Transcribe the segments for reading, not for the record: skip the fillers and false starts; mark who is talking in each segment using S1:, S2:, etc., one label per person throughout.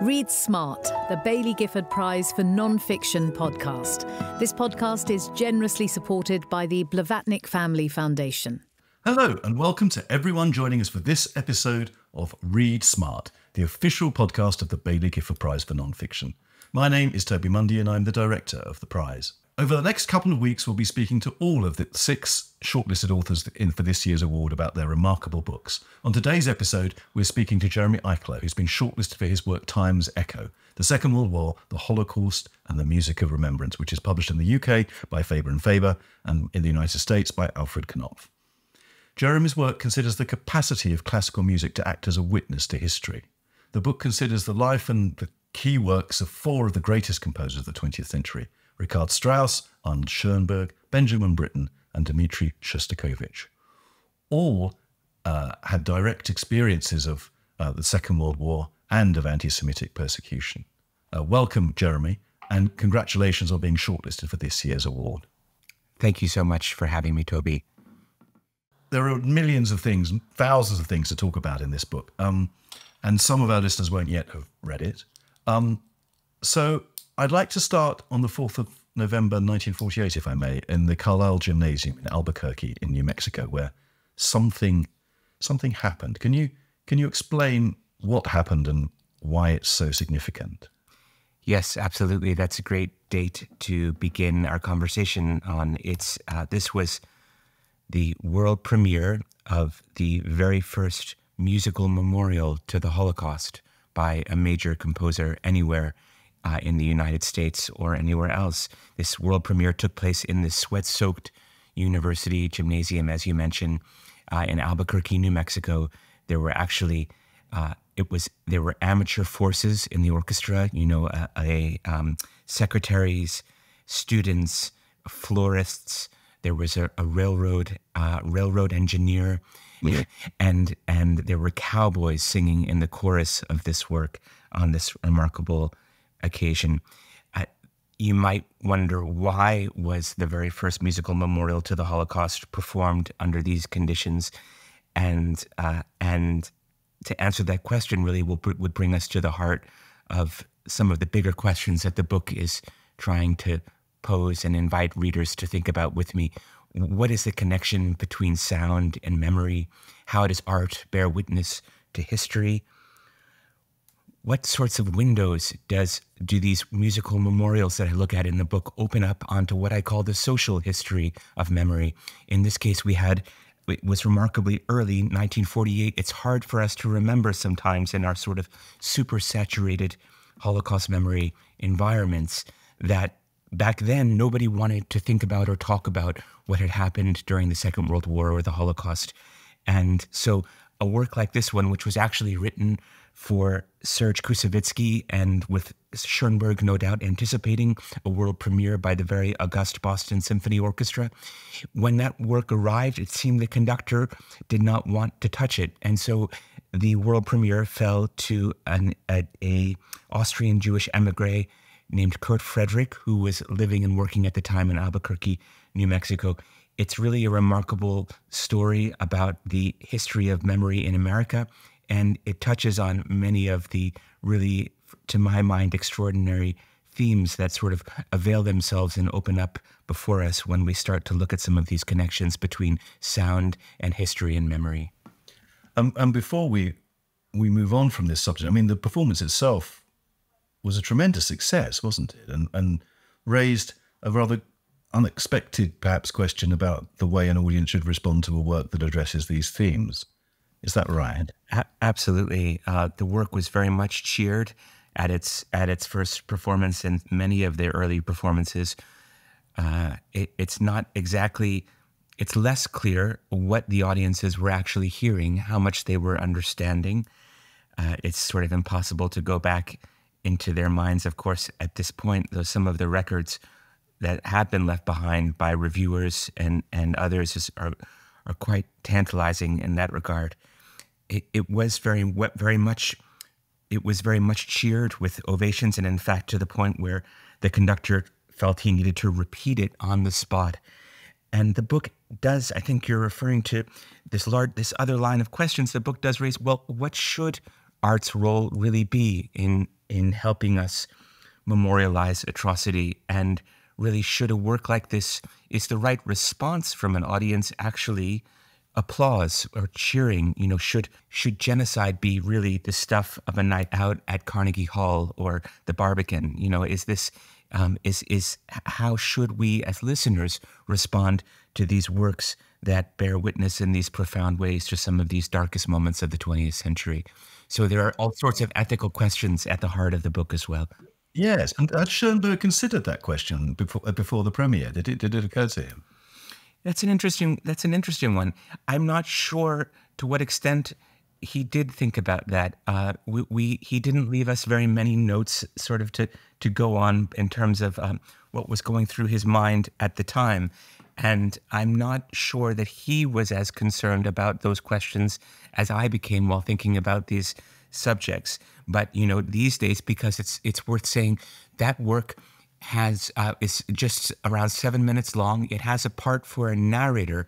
S1: Read Smart, the Baillie Gifford Prize for Non-Fiction podcast. This podcast is generously supported by the Blavatnik Family Foundation.
S2: Hello, and welcome to everyone joining us for this episode of Read Smart, the official podcast of the Baillie Gifford Prize for Non-Fiction. My name is Toby Mundy, and I'm the director of the prize. Over the next couple of weeks, we'll be speaking to all of the 6 shortlisted authors for this year's award about their remarkable books. On today's episode, we're speaking to Jeremy Eichler, who's been shortlisted for his work Time's Echo, the Second World War, the Holocaust, and the Music of Remembrance, which is published in the UK by Faber and Faber, and in the United States by Alfred Knopf. Jeremy's work considers the capacity of classical music to act as a witness to history. The book considers the life and the key works of 4 of the greatest composers of the 20th century, Richard Strauss, Arnold Schoenberg, Benjamin Britten, and Dmitri Shostakovich. All had direct experiences of the Second World War and of anti-Semitic persecution. Welcome, Jeremy, and congratulations on being shortlisted for this year's award.
S3: Thank you so much for having me, Toby.
S2: There are millions of things, thousands of things to talk about in this book, and some of our listeners won't yet have read it. So I'd like to start on the 4th of November 1948, if I may, in the Carlisle Gymnasium in Albuquerque in New Mexico, where something happened. Can you explain what happened and why it's so significant?
S3: Yes, absolutely. That's a great date to begin our conversation on. This was the world premiere of the very first musical memorial to the Holocaust by a major composer anywhere in the United States or anywhere else. This world premiere took place in the sweat-soaked university gymnasium, as you mentioned, in Albuquerque, New Mexico. There were actually there were amateur forces in the orchestra. Secretaries, students, florists. There was a railroad engineer, and there were cowboys singing in the chorus of this work on this remarkable occasion. You might wonder, why was the very first musical memorial to the Holocaust performed under these conditions? And to answer that question really would bring us to the heart of some of the bigger questions that the book is trying to pose and invite readers to think about with me. What is the connection between sound and memory? How does art bear witness to history? What sorts of windows do these musical memorials that I look at in the book open up onto what I call the social history of memory? In this case, it was remarkably early, 1948. It's hard for us to remember sometimes in our sort of super saturated Holocaust memory environments that back then nobody wanted to think about or talk about what had happened during the Second World War or the Holocaust. And so a work like this one, which was actually written for Serge Koussevitzky and with Schoenberg no doubt anticipating a world premiere by the very august Boston Symphony Orchestra. When that work arrived, it seemed the conductor did not want to touch it. And so the world premiere fell to a Austrian Jewish emigre named Kurt Frederick, who was living and working at the time in Albuquerque, New Mexico. It's really a remarkable story about the history of memory in America, and it touches on many of the really, to my mind, extraordinary themes that sort of avail themselves and open up before us when we start to look at some of these connections between sound and history and memory.
S2: And before we move on from this subject, I mean, the performance itself was a tremendous success, wasn't it? And raised a rather unexpected, perhaps, question about the way an audience should respond to a work that addresses these themes. Is that right?
S3: Absolutely. The work was very much cheered at its first performance, and many of their early performances. It's less clear what the audiences were actually hearing, how much they were understanding. It's sort of impossible to go back into their minds. Of course, at this point, though, some of the records that have been left behind by reviewers and others are quite tantalizing in that regard. It was very much cheered with ovations, and in fact, to the point where the conductor felt he needed to repeat it on the spot. And the book does, I think you're referring to this other line of questions the book does raise. Well, what should art's role really be in helping us memorialize atrocity? And really, should a work like this, is the right response from an audience actually applause or cheering? Should genocide be really the stuff of a night out at Carnegie Hall or the Barbican? Is this how should we as listeners respond to these works that bear witness in these profound ways to some of these darkest moments of the 20th century? So there are all sorts of ethical questions at the heart of the book as well.
S2: Yes, and had Schoenberg considered that question before the premiere? Did it occur to him?
S3: That's an interesting one. I'm not sure to what extent he did think about that. He didn't leave us very many notes sort of to go on in terms of what was going through his mind at the time. And I'm not sure that he was as concerned about those questions as I became while thinking about these subjects. But, these days, because it's worth saying, that work is just around 7 minutes long. It has a part for a narrator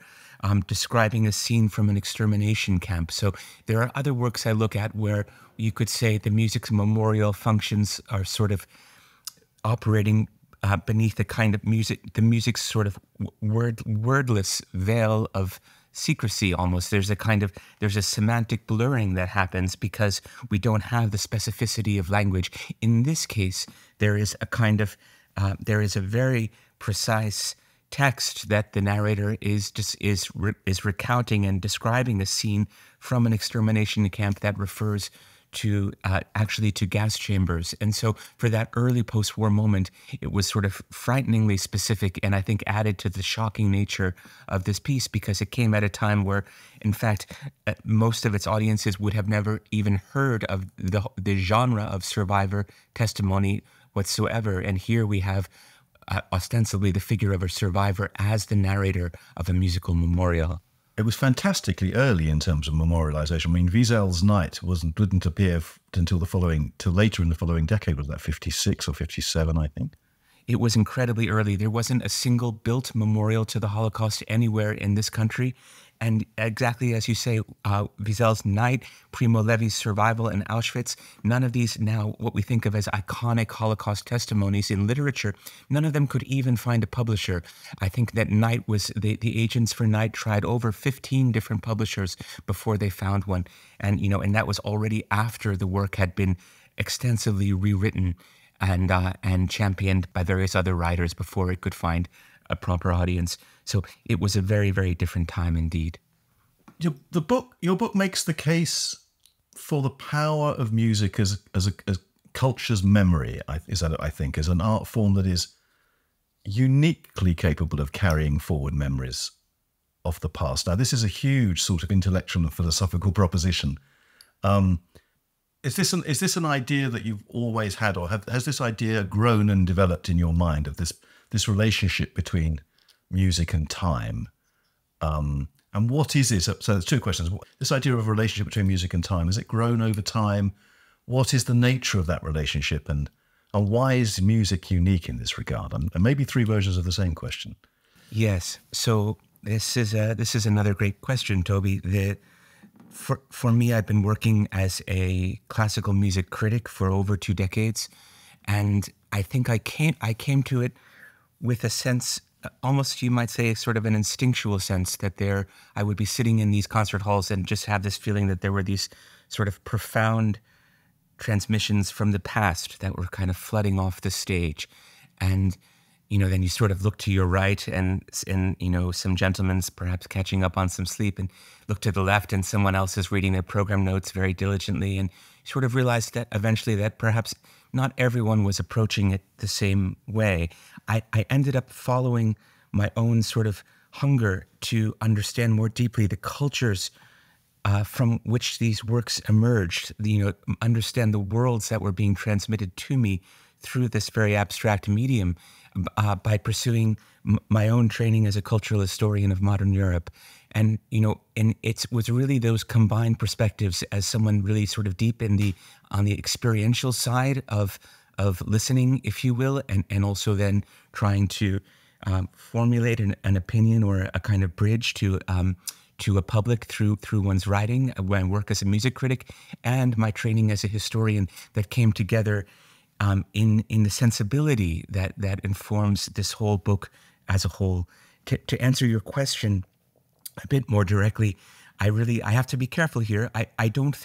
S3: describing a scene from an extermination camp. So there are other works I look at where you could say the music's memorial functions are sort of operating beneath the kind of music, the music's sort of wordless veil of secrecy almost. There's a semantic blurring that happens because we don't have the specificity of language. In this case, there is a very precise text that the narrator is recounting and describing a scene from an extermination camp that refers to gas chambers. And so for that early post-war moment, it was sort of frighteningly specific, and I think added to the shocking nature of this piece because it came at a time where, in fact, most of its audiences would have never even heard of the genre of survivor testimony whatsoever. And here we have ostensibly the figure of a survivor as the narrator of a musical memorial.
S2: It was fantastically early in terms of memorialization. I mean, Wiesel's Night didn't appear until later in the following decade. Was that 56 or 57, I think?
S3: It was incredibly early. There wasn't a single built memorial to the Holocaust anywhere in this country. And exactly as you say, Wiesel's Night, Primo Levi's Survival in Auschwitz, none of these now what we think of as iconic Holocaust testimonies in literature, none of them could even find a publisher. I think that Night was, the agents for Night tried over 15 different publishers before they found one. And, and that was already after the work had been extensively rewritten and championed by various other writers before it could find a proper audience. So it was a very, very different time indeed.
S2: Your book makes the case for the power of music as a culture's memory. I think, as an art form that is uniquely capable of carrying forward memories of the past. Now, this is a huge sort of intellectual and philosophical proposition. Is this an idea that you've always had, or has this idea grown and developed in your mind of this relationship between music and time? And what is it? So there's two questions. This idea of a relationship between music and time, has it grown over time? What is the nature of that relationship? And why is music unique in this regard? And maybe three versions of the same question.
S3: Yes. So this is another great question, Toby. For me, I've been working as a classical music critic for over 2 decades. And I think I came to it with a sense, almost you might say sort of an instinctual sense, that I would be sitting in these concert halls and just have this feeling that there were these sort of profound transmissions from the past that were kind of flooding off the stage. And, then you sort of look to your right and some gentlemen's perhaps catching up on some sleep, and look to the left and someone else is reading their program notes very diligently, and you sort of realize that eventually that perhaps not everyone was approaching it the same way. I ended up following my own sort of hunger to understand more deeply the cultures from which these works emerged, understand the worlds that were being transmitted to me through this very abstract medium by pursuing my own training as a cultural historian of modern Europe. And, and it was really those combined perspectives as someone really sort of deep on the experiential side of listening, if you will, and also then trying to formulate an opinion or a kind of bridge to to a public through one's writing, my work as a music critic, and my training as a historian that came together in the sensibility that informs this whole book as a whole. To answer your question a bit more directly, I have to be careful here. I don't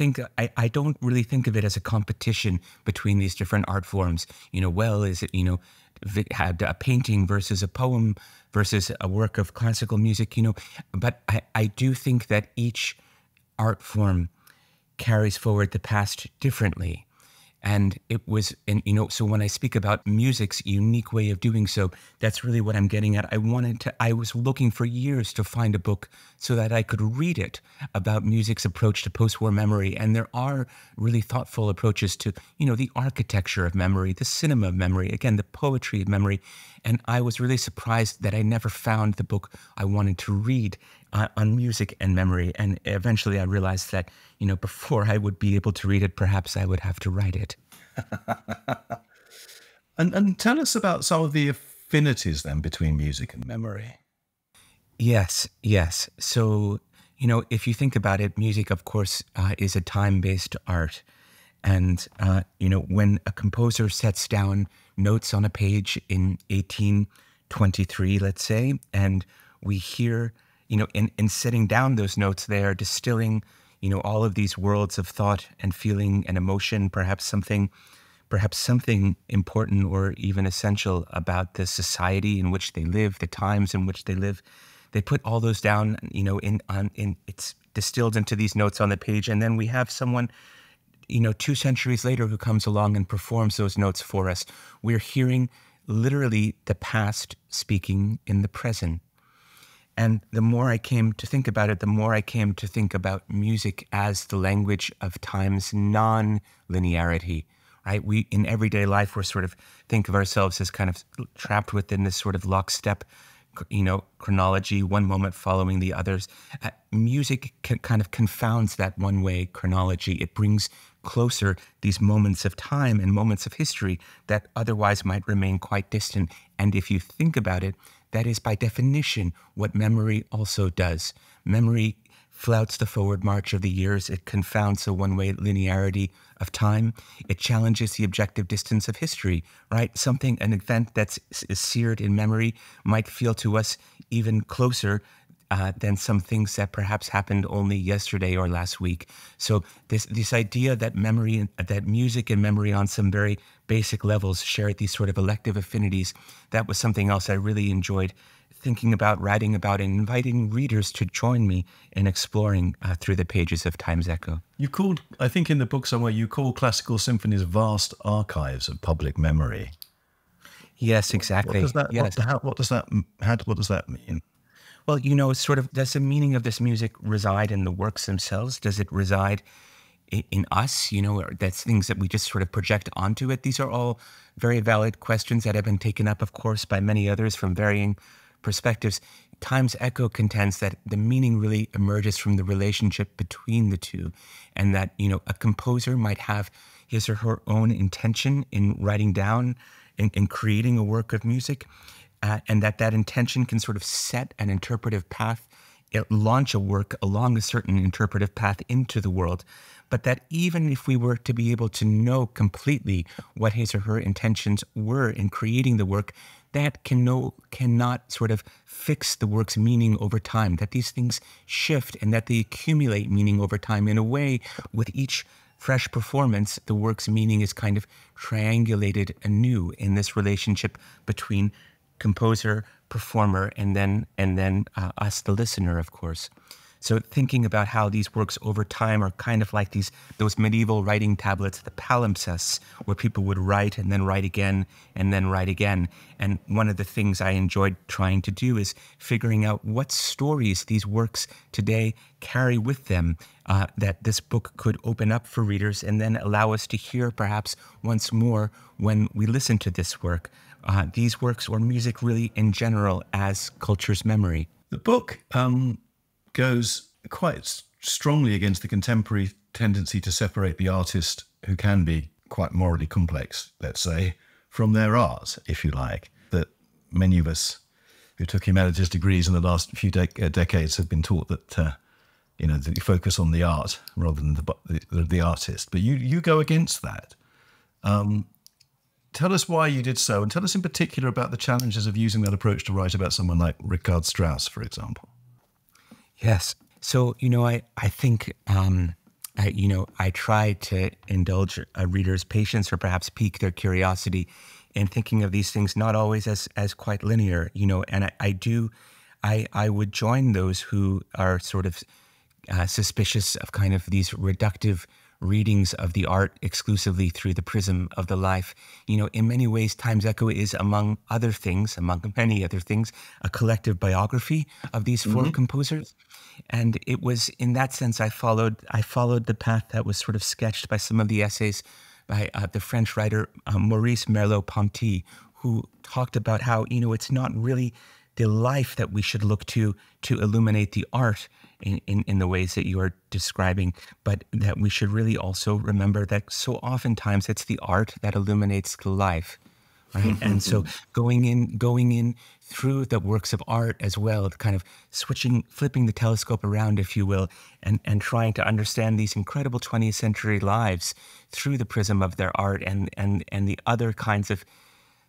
S3: really think of it as a competition between these different art forms. Is it, had a painting versus a poem versus a work of classical music, but I do think that each art form carries forward the past differently. And it was, so when I speak about music's unique way of doing so, that's really what I'm getting at. I was looking for years to find a book so that I could read it about music's approach to post-war memory. And there are really thoughtful approaches to, the architecture of memory, the cinema of memory, again, the poetry of memory. And I was really surprised that I never found the book I wanted to read on music and memory. And eventually I realized that, before I would be able to read it, perhaps I would have to write it.
S2: And tell us about some of the affinities then between music and memory.
S3: Yes. So, if you think about it, music, of course, is a time-based art. And, when a composer sets down notes on a page in 1823, let's say, and we hear, in setting down those notes, they are distilling, all of these worlds of thought and feeling and emotion, perhaps something important or even essential about the society in which they live, the times in which they live. They put all those down, it's distilled into these notes on the page. And then we have someone, 2 centuries later who comes along and performs those notes for us. We're hearing literally the past speaking in the present. And the more I came to think about it, the more I came to think about music as the language of time's non-linearity, right? We, in everyday life, we're sort of think of ourselves as kind of trapped within this sort of lockstep, chronology, one moment following the others. Music kind of confounds that one-way chronology. It brings closer these moments of time and moments of history that otherwise might remain quite distant. And if you think about it, that is by definition what memory also does. Memory flouts the forward march of the years. It confounds the one-way linearity of time. It challenges the objective distance of history, right? An event that's seared in memory might feel to us even closer than some things that perhaps happened only yesterday or last week. So this idea that that music and memory on some very basic levels share these sort of elective affinities, that was something else I really enjoyed thinking about, writing about, and inviting readers to join me in exploring through the pages of Time's Echo.
S2: I think in the book somewhere, you call classical symphonies vast archives of public memory.
S3: Yes, exactly.
S2: What does that mean?
S3: Well, does the meaning of this music reside in the works themselves? Does it reside in us? Or that's things that we just sort of project onto it? These are all very valid questions that have been taken up, of course, by many others from varying perspectives. Time's Echo contends that the meaning really emerges from the relationship between the two, and that, a composer might have his or her own intention in writing down and creating a work of music, and that intention can sort of set an interpretive path, launch a work along a certain interpretive path into the world. But that even if we were to be able to know completely what his or her intentions were in creating the work, that cannot sort of fix the work's meaning over time, that these things shift and that they accumulate meaning over time. In a way, with each fresh performance, the work's meaning is kind of triangulated anew in this relationship between composer, performer, and then us, the listener, of course. So thinking about how these works over time are kind of like those medieval writing tablets, the palimpsests, where people would write and then write again and then write again. And one of the things I enjoyed trying to do is figuring out what stories these works today carry with them, that this book could open up for readers and then allow us to hear perhaps once more when we listen to this work. These works, or music really in general, as culture's memory.
S2: The book goes quite strongly against the contemporary tendency to separate the artist, who can be quite morally complex, let's say, from their art, if you like. That many of us who took humanities degrees in the last few decades have been taught that you know, that you focus on the art rather than the artist. But you go against that. Tell us why you did so, and tell us in particular about the challenges of using that approach to write about someone like Richard Strauss, for example.
S3: Yes. So, you know, I think, I try to indulge a reader's patience or perhaps pique their curiosity in thinking of these things not always as quite linear, you know, and I would join those who are sort of suspicious of kind of these reductive readings of the art exclusively through the prism of the life. You know, in many ways, Time's Echo is, among many other things, a collective biography of these four composers. And it was, in that sense, I followed the path that was sort of sketched by some of the essays by the French writer Maurice Merleau-Ponty, who talked about how, you know, it's not really the life that we should look to illuminate the art in the ways that you are describing, but that we should really also remember that so oftentimes it's the art that illuminates the life, right? And so going in through the works of art as well, kind of flipping the telescope around, if you will, and trying to understand these incredible 20th century lives through the prism of their art and the other kinds of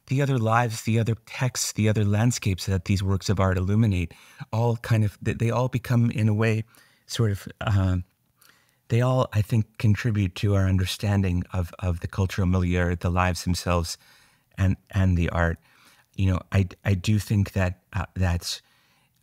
S3: the other lives, the other texts, the other landscapes that these works of art illuminate, they all become, in a way, sort of, they all, I think, contribute to our understanding of the cultural milieu, the lives themselves, and the art. You know, I do think that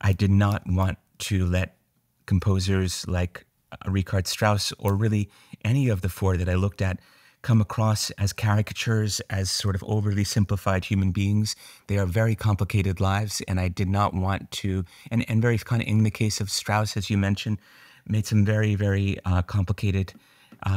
S3: I did not want to let composers like Richard Strauss, or really any of the four that I looked at, come across as caricatures, as sort of overly simplified human beings. They are very complicated lives, and I did not want to, and very kind of, in the case of Strauss, as you mentioned, made some very, very complicated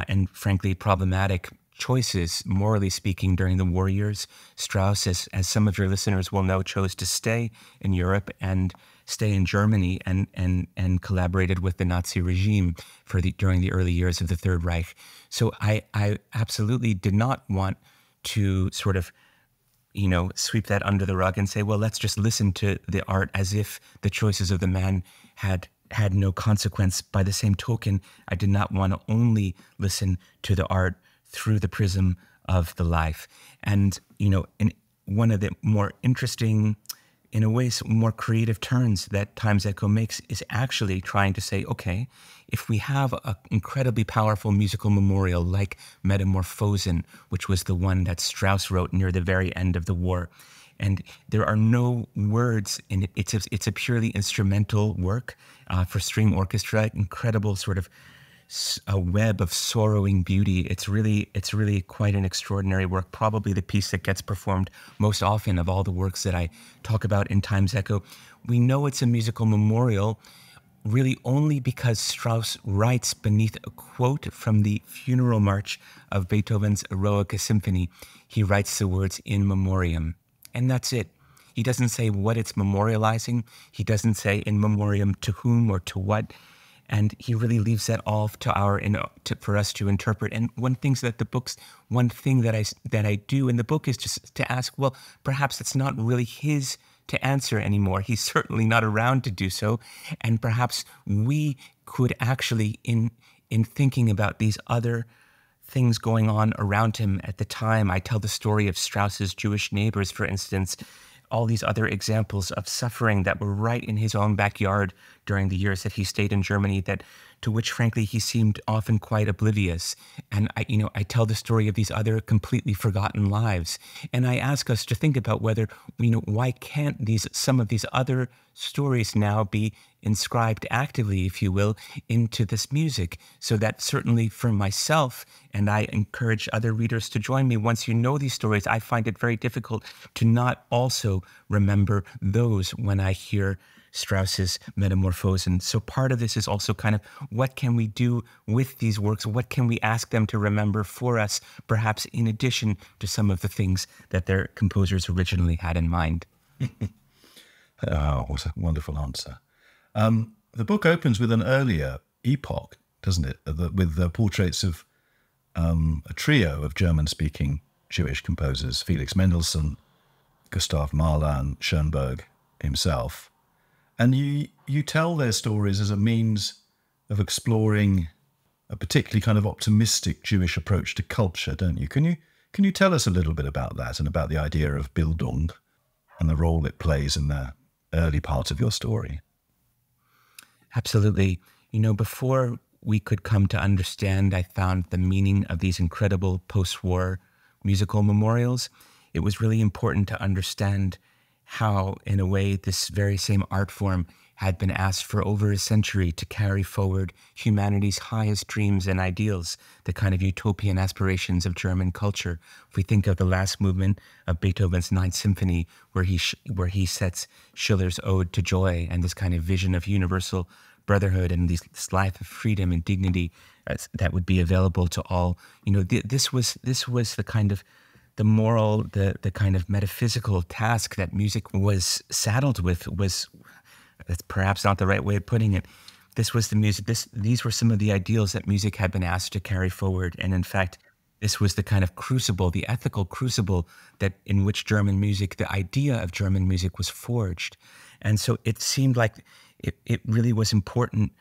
S3: and frankly problematic choices, morally speaking, during the war years. Strauss, as some of your listeners will know, chose to stay in Europe and stay in Germany and collaborated with the Nazi regime during the early years of the Third Reich. So I absolutely did not want to sort of, you know, sweep that under the rug and say, well, let's just listen to the art as if the choices of the man had no consequence. By the same token, I did not want to only listen to the art through the prism of the life. And, you know, in one of the more interesting, in a way, more creative turns that Time's Echo makes is actually trying to say, okay, if we have an incredibly powerful musical memorial like Metamorphosen, which was the one that Strauss wrote near the very end of the war, and there are no words in it, it's a purely instrumental work for string orchestra, incredible sort of a web of sorrowing beauty. It's really quite an extraordinary work, probably the piece that gets performed most often of all the works that I talk about in Time's Echo. We know it's a musical memorial really only because Strauss writes beneath a quote from the funeral march of Beethoven's Eroica Symphony. He writes the words "in memoriam," and that's it. He doesn't say what it's memorializing. He doesn't say in memoriam to whom or to what. And he really leaves that all for us to interpret. And one thing that I do in the book is just to ask, well, perhaps it's not really his to answer anymore. He's certainly not around to do so. And perhaps we could actually, in thinking about these other things going on around him at the time, I tell the story of Strauss's Jewish neighbors, for instance, all these other examples of suffering that were right in his own backyard during the years that he stayed in Germany, to which, frankly, he seemed often quite oblivious. And I tell the story of these other completely forgotten lives. And I ask us to think about whether, why can't some of these other stories now be inscribed actively, if you will, into this music, so that certainly for myself, and I encourage other readers to join me, once you know these stories, I find it very difficult to not also remember those when I hear Strauss's Metamorphosen. So part of this is also kind of, what can we do with these works? What can we ask them to remember for us, perhaps in addition to some of the things that their composers originally had in mind?
S2: Oh, what a wonderful answer. The book opens with an earlier epoch, doesn't it? With the portraits of a trio of German-speaking Jewish composers, Felix Mendelssohn, Gustav Mahler, and Schoenberg himself. And you tell their stories as a means of exploring a particularly kind of optimistic Jewish approach to culture, don't you? Can you tell us a little bit about that and about the idea of Bildung and the role it plays in the early part of your story?
S3: Absolutely. Before we could come to understand, I found, the meaning of these incredible post-war musical memorials, it was really important to understand how, in a way, this very same art form had been asked for over a century to carry forward humanity's highest dreams and ideals, the kind of utopian aspirations of German culture. If we think of the last movement of Beethoven's Ninth Symphony, where he sets Schiller's Ode to Joy and this kind of vision of universal brotherhood and this life of freedom and dignity that would be available to all. This was the kind of the moral, the kind of metaphysical task that music was saddled with. That's perhaps not the right way of putting it. This was the music. These were some of the ideals that music had been asked to carry forward, and in fact, this was the kind of crucible, the ethical crucible in which German music, the idea of German music, was forged. And so it seemed like it really was important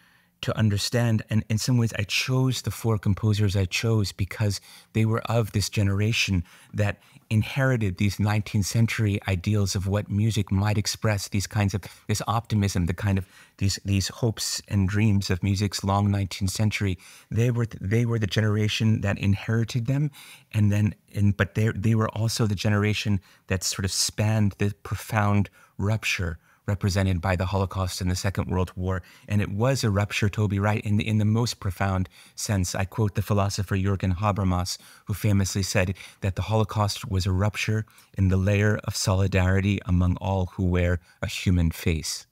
S3: to understand. And in some ways, I chose the four composers I chose because they were of this generation that inherited these 19th century ideals of what music might express, this optimism, the kind of these hopes and dreams of music's long 19th century. They were the generation that inherited them, but they were also the generation that sort of spanned the profound rupture represented by the Holocaust and the Second World War. And it was a rupture, Toby, right, in the most profound sense. I quote the philosopher Jürgen Habermas, who famously said that the Holocaust was a rupture in the layer of solidarity among all who wear a human face.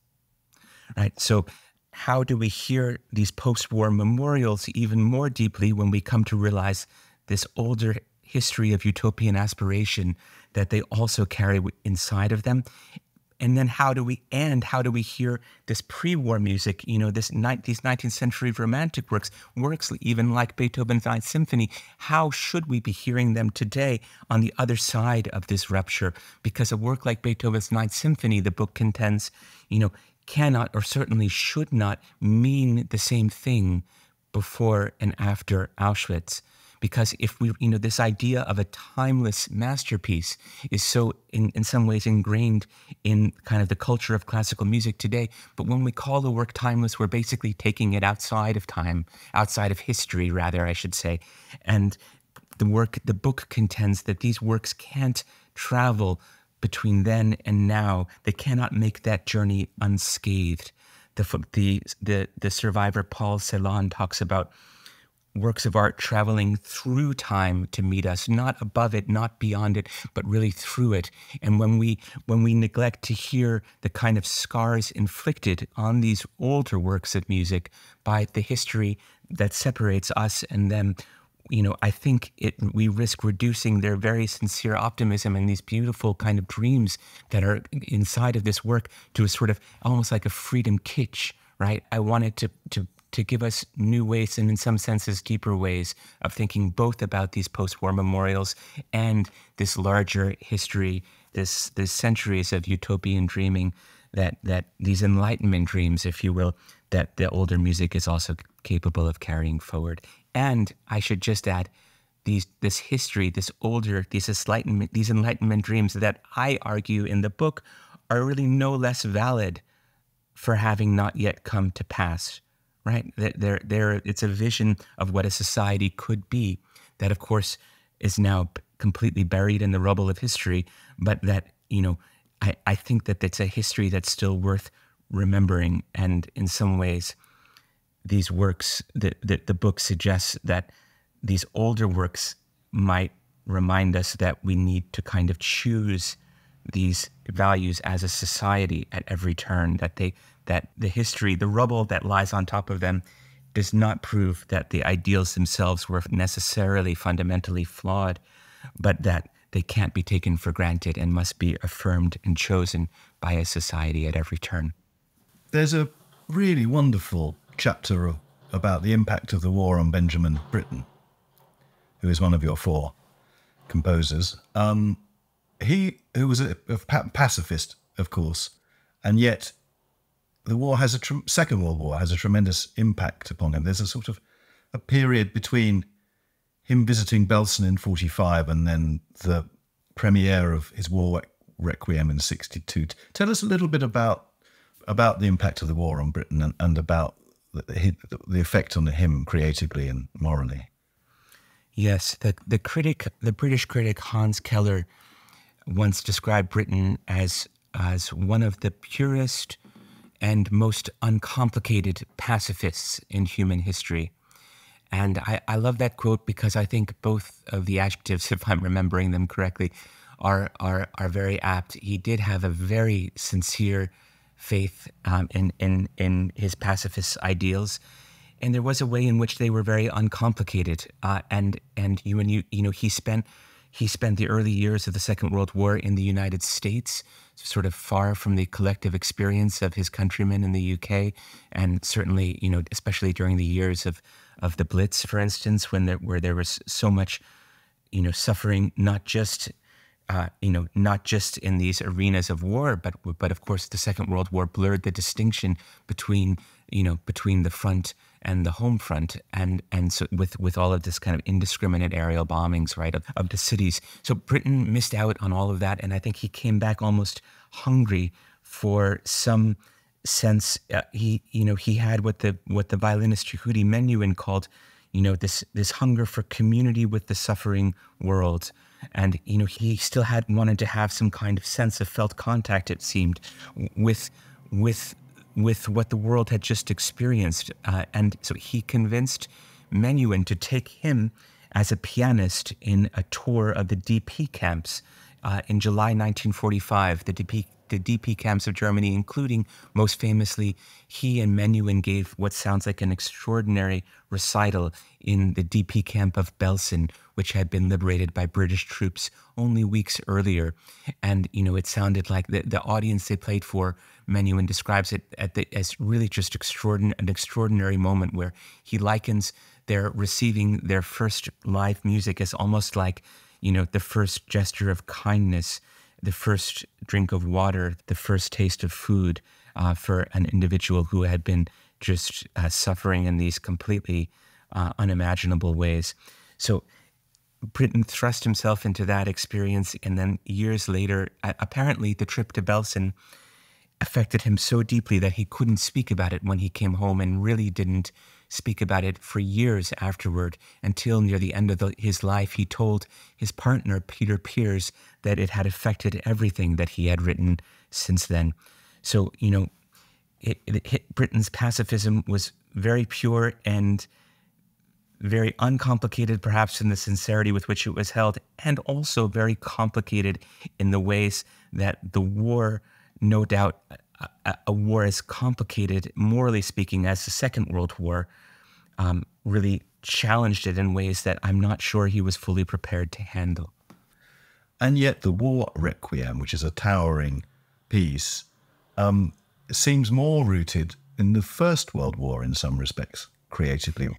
S3: Right? So how do we hear these post-war memorials even more deeply when we come to realize this older history of utopian aspiration that they also carry inside of them? And then how do we hear this pre-war music, these 19th century romantic works even like Beethoven's Ninth Symphony? How should we be hearing them today on the other side of this rupture? Because a work like Beethoven's Ninth Symphony, the book contends, cannot or certainly should not mean the same thing before and after Auschwitz. Because if this idea of a timeless masterpiece is so in some ways ingrained in kind of the culture of classical music today. But when we call the work timeless, we're basically taking it outside of time, outside of history, rather, I should say. And the book contends that these works can't travel between then and now. They cannot make that journey unscathed. The survivor Paul Celan talks about works of art traveling through time to meet us, not above it, not beyond it, but really through it. And when we neglect to hear the kind of scars inflicted on these older works of music by the history that separates us and them, I think we risk reducing their very sincere optimism and these beautiful kind of dreams that are inside of this work to a sort of almost like a freedom kitsch, right? I wanted to give us new ways and in some senses deeper ways of thinking both about these post-war memorials and this larger history, this centuries of utopian dreaming, that these Enlightenment dreams, if you will, that the older music is also capable of carrying forward. And I should just add, this history, these Enlightenment dreams that I argue in the book are really no less valid for having not yet come to pass. Right? It's a vision of what a society could be that, of course, is now completely buried in the rubble of history, but that, I think that it's a history that's still worth remembering. And in some ways, these works, the book suggests that these older works might remind us that we need to kind of choose these values as a society at every turn, that the history, the rubble that lies on top of them does not prove that the ideals themselves were necessarily fundamentally flawed, but that they can't be taken for granted and must be affirmed and chosen by a society at every turn.
S2: There's a really wonderful chapter about the impact of the war on Benjamin Britten, who is one of your four composers. Who was a pacifist, of course, and yet the war has Second World War has a tremendous impact upon him. There's a sort of a period between him visiting Belsen in 1945 and then the premiere of his war requiem in 1962. Tell us a little bit about the impact of the war on Britain and about the effect on him creatively and morally.
S3: Yes, the British critic Hans Keller once described Britain as one of the purest and most uncomplicated pacifists in human history. And I love that quote because I think both of the adjectives, if I'm remembering them correctly, are very apt. He did have a very sincere faith in his pacifist ideals, and there was a way in which they were very uncomplicated. He spent the early years of the Second World War in the United States, sort of far from the collective experience of his countrymen in the UK, and certainly, especially during the years of the Blitz, for instance, where there was so much, suffering, not just in these arenas of war, but of course the Second World War blurred the distinction between the front and the home front, and so with all of this kind of indiscriminate aerial bombings, right, of the cities. So Britain missed out on all of that, and I think he came back almost hungry for some sense. He had what the violinist Yehudi Menuhin called, this hunger for community with the suffering world. And, he still wanted to have some kind of sense of felt contact, it seemed, with what the world had just experienced. And so he convinced Menuhin to take him as a pianist in a tour of the DP camps in July 1945, the DP camps of Germany, including, most famously, he and Menuhin gave what sounds like an extraordinary recital in the DP camp of Belsen, which had been liberated by British troops only weeks earlier. And, it sounded like the audience they played for, Menuhin describes it as really just an extraordinary moment where he likens their receiving their first live music as almost like, the first gesture of kindness, the first drink of water, the first taste of food for an individual who had been just suffering in these completely unimaginable ways. So Britain thrust himself into that experience, and then years later, apparently the trip to Belsen affected him so deeply that he couldn't speak about it when he came home, and really didn't speak about it for years afterward, until near the end of his life he told his partner, Peter Pears, that it had affected everything that he had written since then. So, Britain's pacifism was very pure and very uncomplicated, perhaps in the sincerity with which it was held, and also very complicated in the ways that the war, no doubt, a war as complicated, morally speaking, as the Second World War, really challenged it in ways that I'm not sure he was fully prepared to handle.
S2: And yet the War Requiem, which is a towering piece, seems more rooted in the First World War in some respects, creatively.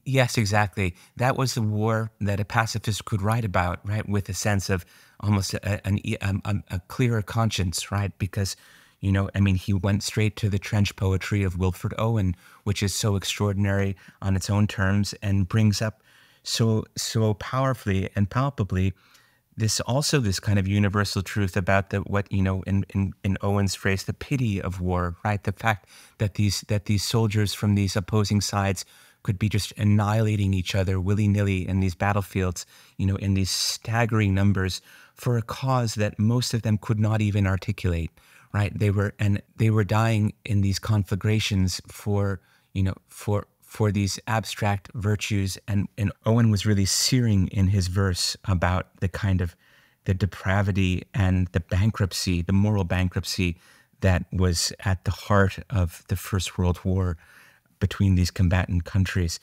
S3: Yes, exactly. That was the war that a pacifist could write about, right, with a sense of almost a clearer conscience, right? Because, he went straight to the trench poetry of Wilfred Owen, which is so extraordinary on its own terms and brings up so powerfully and palpably this kind of universal truth about in Owen's phrase, the pity of war, right? The fact that these soldiers from these opposing sides could be just annihilating each other willy-nilly in these battlefields, in these staggering numbers for a cause that most of them could not even articulate, right? They were dying in these conflagrations for these abstract virtues, and Owen was really searing in his verse about the depravity and the bankruptcy, the moral bankruptcy that was at the heart of the First World War between these combatant countries.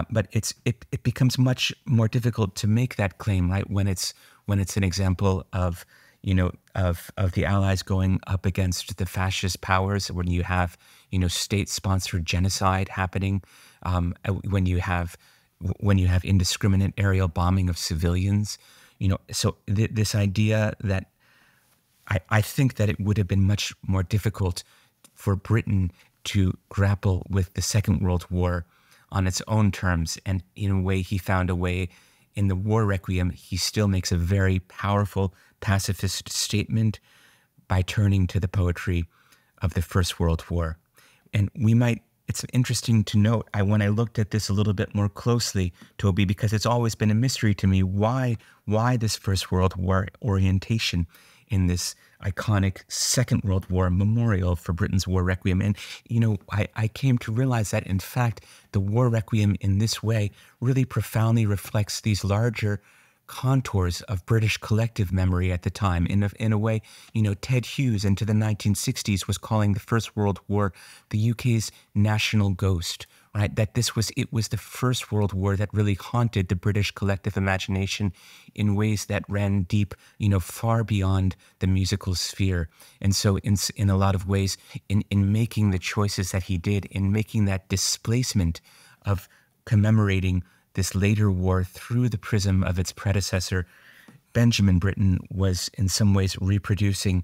S3: But it becomes much more difficult to make that claim, right? When it's an example of the Allies going up against the fascist powers, when you have state-sponsored genocide happening, when you have indiscriminate aerial bombing of civilians, so this idea that I think that it would have been much more difficult for Britain to grapple with the Second World War on its own terms. And in a way, he found a way in the War Requiem. He still makes a very powerful pacifist statement by turning to the poetry of the First World War. And it's interesting to note, when I looked at this a little bit more closely, Toby, because it's always been a mystery to me, why this First World War orientation in this iconic Second World War memorial for Britain's War Requiem. And, I came to realize that, in fact, the War Requiem in this way really profoundly reflects these larger contours of British collective memory at the time. In a way, Ted Hughes into the 1960s was calling the First World War the UK's national ghost, right? That it was the First World War that really haunted the British collective imagination in ways that ran deep, far beyond the musical sphere. And so in a lot of ways, in making the choices that he did, in making that displacement of commemorating this later war through the prism of its predecessor, Benjamin Britten was in some ways reproducing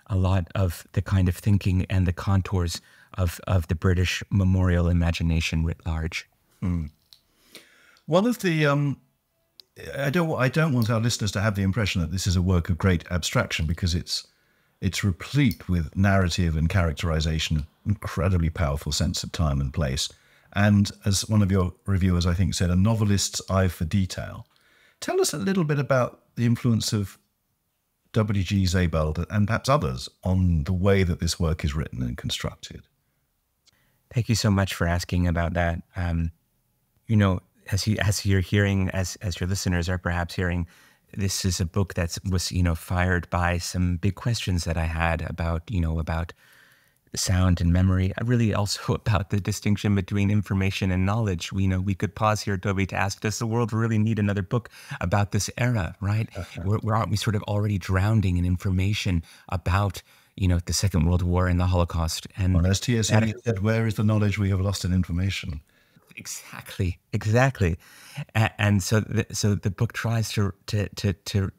S3: a lot of the kind of thinking and the contours of the British memorial imagination writ large.
S2: One of the I don't want our listeners to have the impression that this is a work of great abstraction, because it's replete with narrative and characterization, incredibly powerful sense of time and place. And as one of your reviewers, I think, said, a novelist's eye for detail. Tell us a little bit about the influence of W.G. Sebald and perhaps others on the way that this work is written and constructed.
S3: Thank you so much for asking about that. As you're hearing, as your listeners are perhaps hearing, this is a book that was, fired by some big questions that I had about sound and memory. Really also about the distinction between information and knowledge. We could pause here, Toby, to ask, does the world really need another book about this era, right? Aren't we sort of already drowning in information about, the Second World War and the Holocaust? And
S2: as T.S. Eliot said, where is the knowledge we have lost in information?
S3: Exactly. And so the book tries to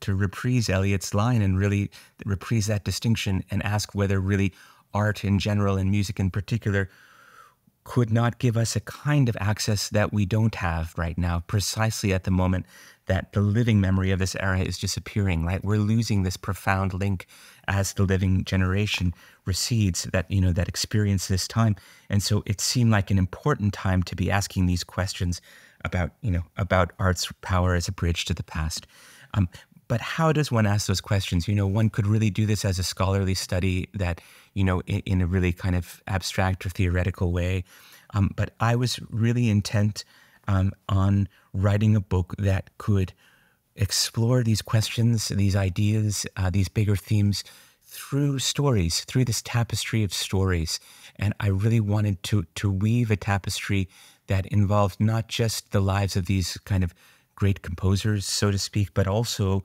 S3: reprise Eliot's line and really reprise that distinction and ask whether really art in general and music in particular could not give us a kind of access that we don't have right now, precisely at the moment that the living memory of this era is disappearing, right? We're losing this profound link as the living generation recedes that experience this time. And so it seemed like an important time to be asking these questions about art's power as a bridge to the past. But how does one ask those questions? One could really do this as a scholarly study that, in a really kind of abstract or theoretical way. But I was really intent on writing a book that could explore these questions, these ideas, these bigger themes through stories, through this tapestry of stories. And I really wanted to weave a tapestry that involved not just the lives of these kind of great composers, so to speak, but also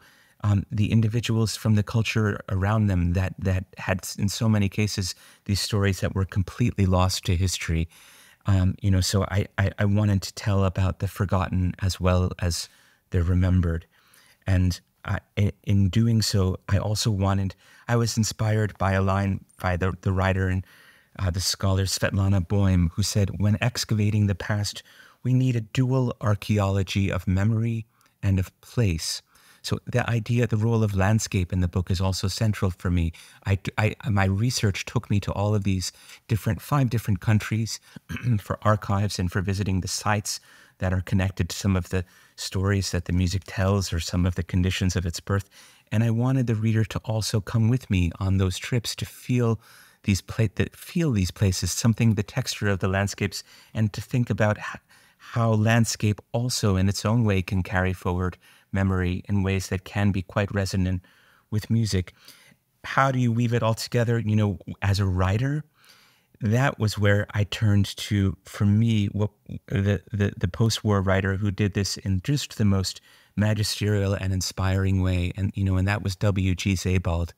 S3: the individuals from the culture around them that had, in so many cases, these stories that were completely lost to history. So I wanted to tell about the forgotten as well as the remembered. And in doing so, I was inspired by a line by the writer and the scholar Svetlana Boym, who said, when excavating the past, we need a dual archaeology of memory and of place. So the role of landscape in the book is also central for me. My research took me to all of these 5 different countries for archives and for visiting the sites that are connected to some of the stories that the music tells or some of the conditions of its birth. And I wanted the reader to also come with me on those trips to feel these places, the texture of the landscapes, and to think about how landscape also in its own way can carry forward memory in ways that can be quite resonant with music. How do you weave it all together? As a writer, that was where I turned to, for me, what the post-war writer who did this in just the most magisterial and inspiring way, and that was W.G. Sebald,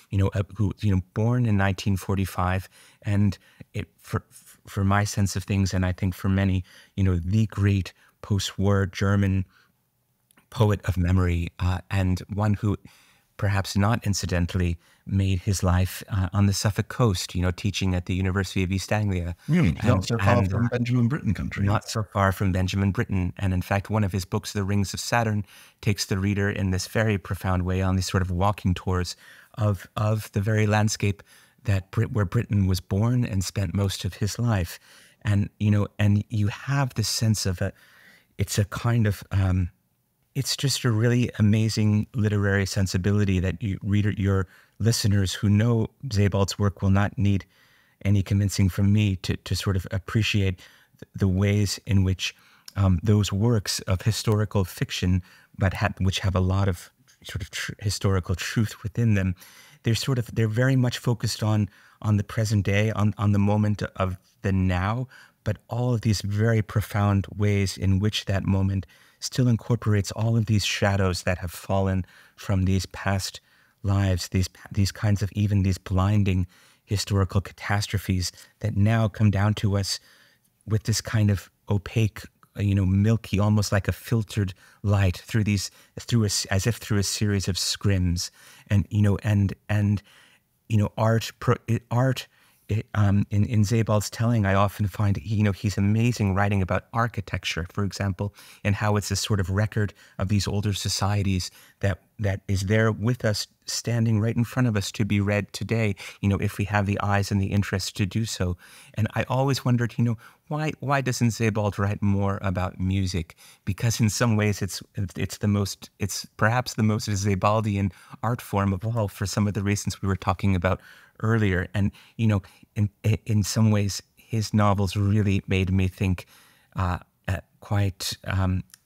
S3: who born in 1945, and for my sense of things, and I think for many, the great post-war German poet of memory, and one who perhaps not incidentally, made his life on the Suffolk coast, teaching at the University of East Anglia.
S2: Not so far from Benjamin Britten country.
S3: Not so far from Benjamin Britten. And in fact, one of his books, The Rings of Saturn, takes the reader in this very profound way on these sort of walking tours of the very landscape where Britten was born and spent most of his life. And, and you have this sense of it's a kind of, it's just a really amazing literary sensibility that your listeners who know Sebald's work will not need any convincing from me to sort of appreciate the ways in which those works of historical fiction, which have a lot of sort of historical truth within them, they're very much focused on the present day, on the moment of the now, but all of these very profound ways in which that moment still incorporates all of these shadows that have fallen from these past lives, these kinds of, even these blinding historical catastrophes that now come down to us with this kind of opaque, milky, almost like a filtered light as if through a series of scrims, and art. In Sebald's telling, I often find he's amazing writing about architecture, for example, and how it's a sort of record of these older societies that is there with us, standing right in front of us to be read today, if we have the eyes and the interest to do so. And I always wondered, why doesn't Sebald write more about music? Because in some ways it's perhaps the most Sebaldian art form of all, for some of the reasons we were talking about earlier. And in some ways his novels really made me think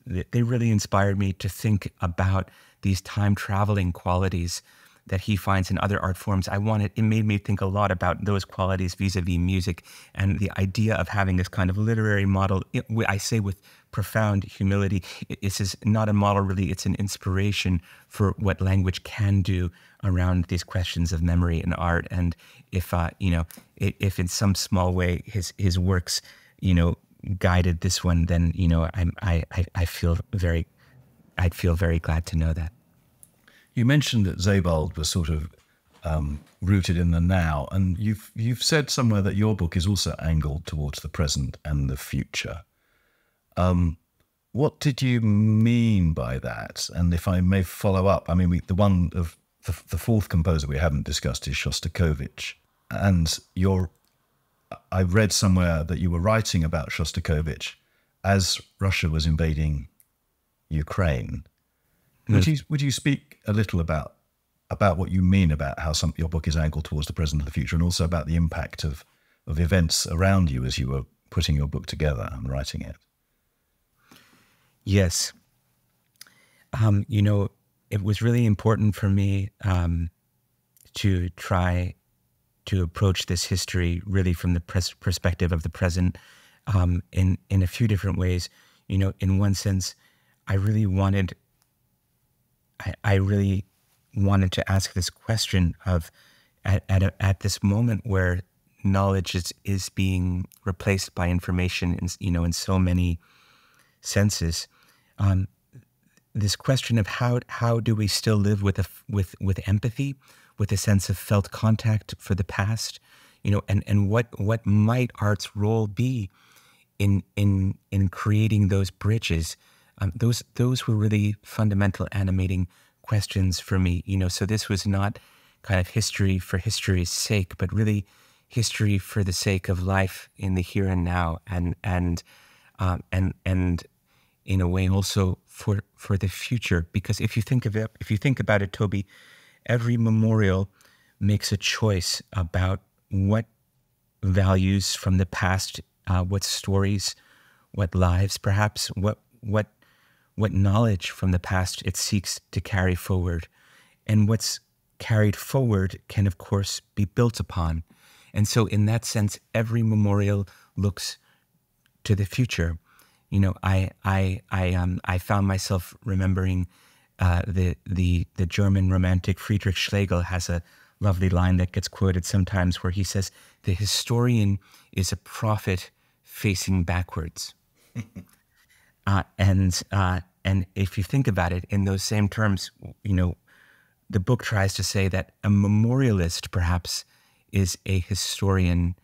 S3: they really inspired me to think about these time traveling qualities that he finds in other art forms. It made me think a lot about those qualities vis-a-vis music, and the idea of having this kind of literary model, I say with profound humility, this is not a model really, it's an inspiration for what language can do around these questions of memory and art. And if in some small way his works, guided this one, then, I'd feel very glad to know that.
S2: You mentioned that Sebald was sort of rooted in the now, and you've said somewhere that your book is also angled towards the present and the future. What did you mean by that? And if I may follow up, the fourth composer we haven't discussed is Shostakovich, and I read somewhere that you were writing about Shostakovich as Russia was invading Ukraine. Would you speak a little about what you mean about how your book is angled towards the present and the future, and also about the impact of events around you as you were putting your book together and writing it?
S3: Yes. It was really important for me to try to approach this history really from the perspective of the present in a few different ways. In one sense, I really wanted to ask this question of at this moment where knowledge is being replaced by information in so many senses, this question of how do we still live with empathy, with a sense of felt contact for the past, and what might art's role be in creating those bridges. Those were really fundamental animating questions for me. So this was not kind of history for history's sake, but really history for the sake of life in the here and now, and in a way also for the future. Because if you think about it, Toby, every memorial makes a choice about what values from the past, what stories, what lives, perhaps, what knowledge from the past it seeks to carry forward. And what's carried forward can, of course, be built upon. And so in that sense, every memorial looks to the future. I found myself remembering the German romantic Friedrich Schlegel has a lovely line that gets quoted sometimes where he says, "The historian is a prophet facing backwards." And if you think about it in those same terms, the book tries to say that a memorialist perhaps is a historian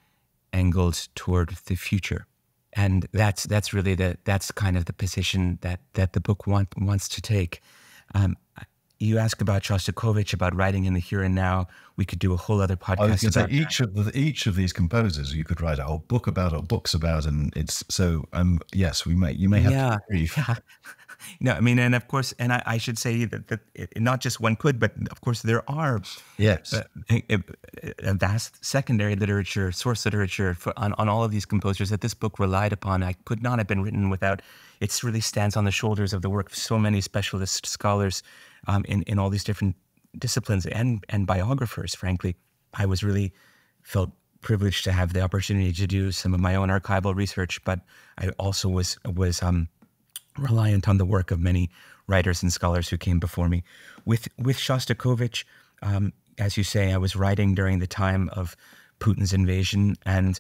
S3: angled toward the future. And that's really that's kind of the position that the book wants to take. You ask about Shostakovich, about writing in the here and now. We could do a whole other podcast.
S2: I was going to say each of these composers you could write a whole book about or books about, and it's so. Yes, you may have to agree.
S3: Yeah. No, I mean, and of course, and I should say that not just one could, but of course there are a vast secondary literature, source literature on all of these composers that this book relied upon. I could not have been written without. It really stands on the shoulders of the work of so many specialist scholars in all these different disciplines and biographers. Frankly, I was really felt privileged to have the opportunity to do some of my own archival research, but I also was reliant on the work of many writers and scholars who came before me. With Shostakovich, as you say, I was writing during the time of Putin's invasion, and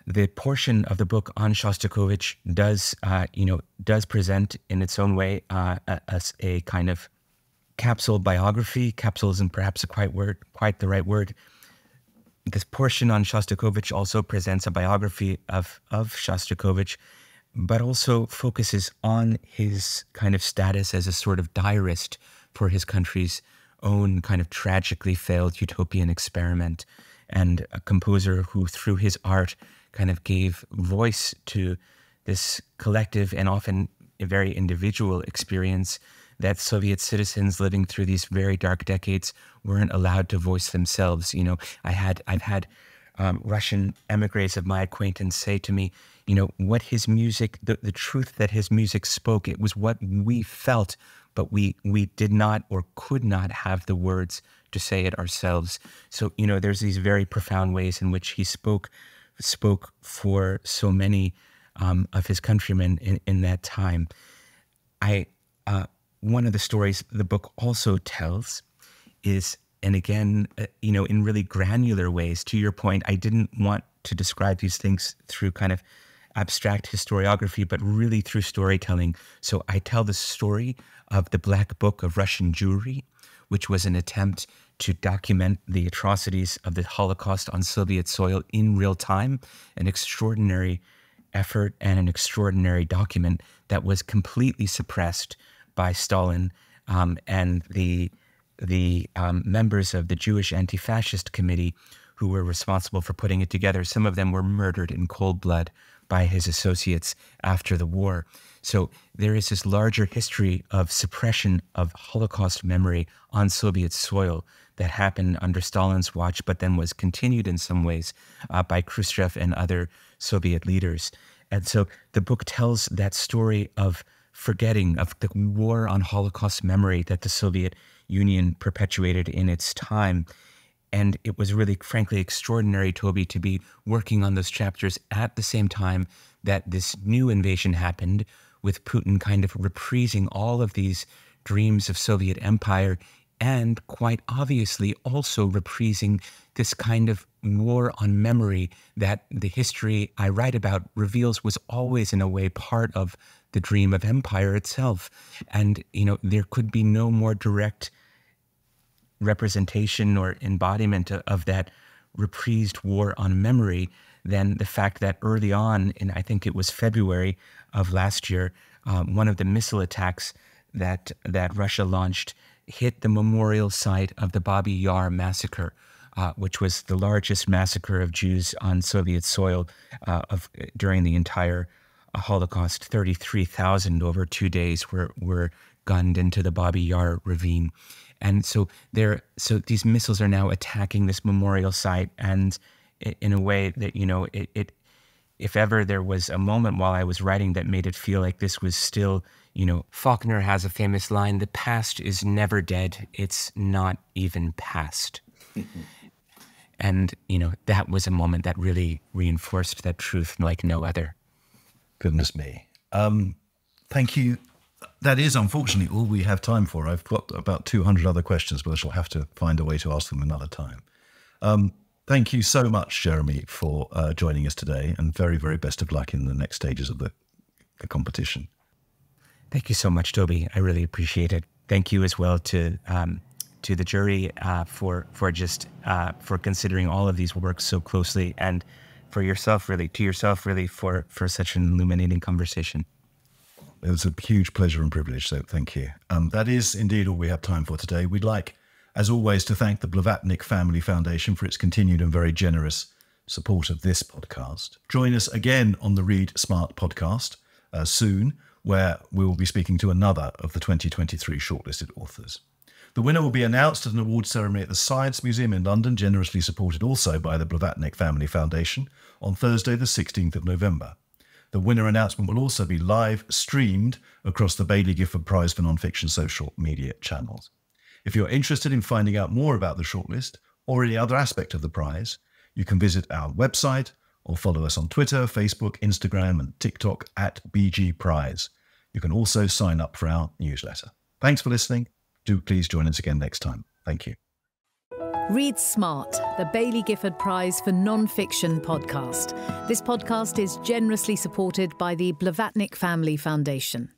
S3: the portion of the book on Shostakovich does present in its own way as a kind of capsule biography. Capsule isn't perhaps quite the right word. This portion on Shostakovich also presents a biography of Shostakovich, but also focuses on his kind of status as a sort of diarist for his country's own kind of tragically failed utopian experiment, and a composer who, through his art, kind of gave voice to this collective and often a very individual experience that Soviet citizens living through these very dark decades weren't allowed to voice themselves. I've had Russian emigres of my acquaintance say to me, what his music, the truth that his music spoke, it was what we felt, but we did not or could not have the words to say it ourselves. So, there's these very profound ways in which he spoke for so many of his countrymen in that time. One of the stories the book also tells is, and again, in really granular ways, to your point, I didn't want to describe these things through kind of abstract historiography, but really through storytelling. So I tell the story of the Black Book of Russian Jewry, which was an attempt to document the atrocities of the Holocaust on Soviet soil in real time, an extraordinary effort and an extraordinary document that was completely suppressed by Stalin and the members of the Jewish Anti-Fascist Committee who were responsible for putting it together. Some of them were murdered in cold blood by his associates after the war. So there is this larger history of suppression of Holocaust memory on Soviet soil that happened under Stalin's watch, but then was continued in some ways by Khrushchev and other Soviet leaders. And so the book tells that story of forgetting, of the war on Holocaust memory that the Soviet Union perpetuated in its time. And it was really, frankly, extraordinary, Toby, to be working on those chapters at the same time that this new invasion happened, with Putin kind of reprising all of these dreams of Soviet empire, and quite obviously also reprising this kind of war on memory that the history I write about reveals was always in a way part of the dream of empire itself. And, there could be no more direct representation or embodiment of that reprised war on memory than the fact that early on, in I think it was February of last year, one of the missile attacks that Russia launched hit the memorial site of the Babi Yar massacre, which was the largest massacre of Jews on Soviet soil during the entire Holocaust. 33,000 over 2 days were gunned into the Babi Yar ravine. And so these missiles are now attacking this memorial site, and in a way that, if ever there was a moment while I was writing that made it feel like this was still, Faulkner has a famous line, "The past is never dead, it's not even past." And, that was a moment that really reinforced that truth like no other.
S2: Goodness me. Thank you. That is unfortunately all we have time for. I've got about 200 other questions, but I shall have to find a way to ask them another time. Thank you so much, Jeremy, for joining us today, and very, very best of luck in the next stages of the competition.
S3: Thank you so much, Toby. I really appreciate it. thank you as well to the jury for considering all of these works so closely, and to yourself really for such an illuminating conversation.
S2: It was a huge pleasure and privilege, so thank you. That is indeed all we have time for today. We'd like, as always, to thank the Blavatnik Family Foundation for its continued and very generous support of this podcast. Join us again on the Read Smart podcast soon, where we will be speaking to another of the 2023 shortlisted authors. The winner will be announced at an awards ceremony at the Science Museum in London, generously supported also by the Blavatnik Family Foundation, on Thursday the 16th of November. The winner announcement will also be live streamed across the Baillie Gifford Prize for Nonfiction social media channels. If you're interested in finding out more about the shortlist or any other aspect of the prize, you can visit our website or follow us on Twitter, Facebook, Instagram and TikTok at BG Prize. You can also sign up for our newsletter. Thanks for listening. Do please join us again next time. Thank you.
S1: Read Smart, the Baillie Gifford Prize for Nonfiction podcast. This podcast is generously supported by the Blavatnik Family Foundation.